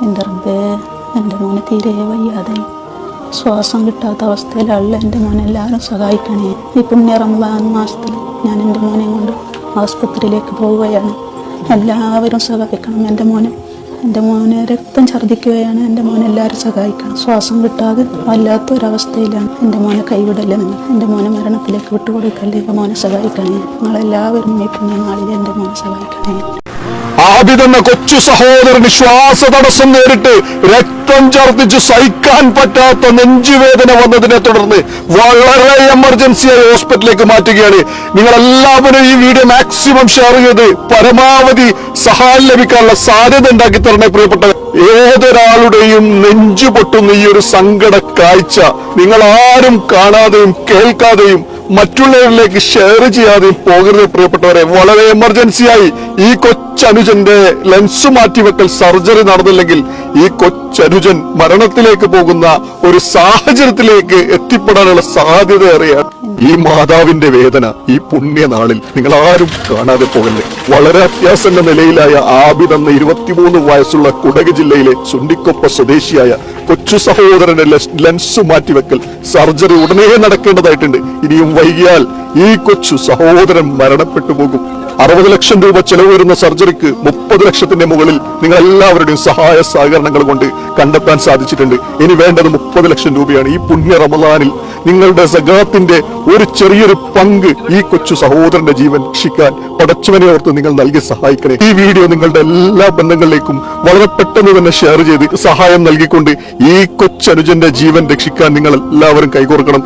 എൻ്റെ റബ്ബേ, എൻ്റെ മോനെ തീരെ വയ്യാതെ ശ്വാസം കിട്ടാത്ത അവസ്ഥയിലുള്ള എൻ്റെ മോനെ എല്ലാവരും സഹായിക്കണേ. ഈ പുണ്യ റമദാൻ മാസത്തിൽ ഞാൻ എൻ്റെ മോനെ കൊണ്ട് ആസ്പത്രിയിലേക്ക് പോവുകയാണ്. എല്ലാവരും സഹായിക്കണം. എൻ്റെ മോനെ രക്തം ഛർദ്ദിക്കുകയാണ്. എൻ്റെ മോനെ എല്ലാവരും സഹായിക്കണം. ശ്വാസം കിട്ടാതെ വല്ലാത്തൊരവസ്ഥയിലാണ്. എൻ്റെ മോനെ കൈവിടല്ലേ നിങ്ങൾ. എൻ്റെ മോനെ മരണത്തിലേക്ക് വിട്ടുകൊടുക്കല്ലേ. എൻ്റെ മോനെ സഹായിക്കണേ. നിങ്ങളെല്ലാവരും ഈ പുണ്യ നാളിൽ എൻ്റെ മോനെ സഹായിക്കണേ. ആബിദെന്ന കൊച്ചു സഹോദരന് ശ്വാസ തടസ്സം നേരിട്ട് രക്തം ഛർദ്ദിച്ച് സഹിക്കാൻ പറ്റാത്ത നെഞ്ചുവേദന വന്നതിനെ തുടർന്ന് വളരെ എമർജൻസിയായി ഹോസ്പിറ്റലിലേക്ക് മാറ്റുകയാണ്. നിങ്ങൾ എല്ലാവരും ഈ വീഡിയോ മാക്സിമം ഷെയർ ചെയ്ത് പരമാവധി സഹായം ലഭിക്കാനുള്ള സാധ്യത ഉണ്ടാക്കി തരണേ പ്രിയപ്പെട്ടവർ. ഏതൊരാളുടെയും നെഞ്ചു പൊട്ടുന്ന ഈ ഒരു സങ്കട കാഴ്ച നിങ്ങൾ ആരും കാണാതെയും കേൾക്കാതെയും മറ്റുള്ളവരിലേക്ക് ഷെയർ ചെയ്യാതെയും പോകരുത് പ്രിയപ്പെട്ടവരെ. വളരെ എമർജൻസിയായി ഈ കൊച്ചനുജന്റെ ലെൻസ് മാറ്റിവെക്കൽ സർജറി നടന്നില്ലെങ്കിൽ ഈ കൊച്ചനുജൻ മരണത്തിലേക്ക് പോകുന്ന ഒരു സാഹചര്യത്തിലേക്ക് എത്തിപ്പെടാനുള്ള സാധ്യത ഏറെയാണ്. ഈ മാതാവിന്റെ വേദന ഈ പുണ്യനാളിൽ നിങ്ങൾ ആരും കാണാതെ പോകല്ലേ. വളരെ അത്യാസന്ന നിലയിലായ ആബിദ് എന്ന 23 വയസ്സുള്ള കുടക് ജില്ലയിലെ ചുണ്ടിക്കൊപ്പ സ്വദേശിയായ കൊച്ചു സഹോദരന്റെ ലെൻസ് മാറ്റിവെക്കൽ സർജറി ഉടനെ നടക്കേണ്ടതായിട്ടുണ്ട്. ഇനിയും വൈകിയാൽ ഈ കൊച്ചു സഹോദരൻ മരണപ്പെട്ടു പോകും. 60 ലക്ഷം രൂപ ചെലവ് വരുന്ന സർജറിക്ക് 30 ലക്ഷത്തിന്റെ മുകളിൽ നിങ്ങൾ എല്ലാവരുടെയും സഹായ സഹകരണങ്ങൾ കൊണ്ട് കണ്ടെത്താൻ സാധിച്ചിട്ടുണ്ട്. ഇനി വേണ്ടത് 30 ലക്ഷം രൂപയാണ്. ഈ പുണ്യ റമദാനിൽ നിങ്ങളുടെ സകാത്തിന്റെ ഒരു ചെറിയൊരു പങ്ക് ഈ കൊച്ചു സഹോദരന്റെ ജീവൻ രക്ഷിക്കാൻ പടച്ചവനെ ഓർത്ത് നിങ്ങൾ നൽകി സഹായിക്കണേ. ഈ വീഡിയോ നിങ്ങളുടെ എല്ലാ ബന്ധങ്ങളിലേക്കും വളരെ പെട്ടെന്ന് തന്നെ ഷെയർ ചെയ്ത് സഹായം നൽകിക്കൊണ്ട് ഈ കൊച്ചനുജന്റെ ജീവൻ രക്ഷിക്കാൻ നിങ്ങൾ എല്ലാവരും കൈകോർക്കണം.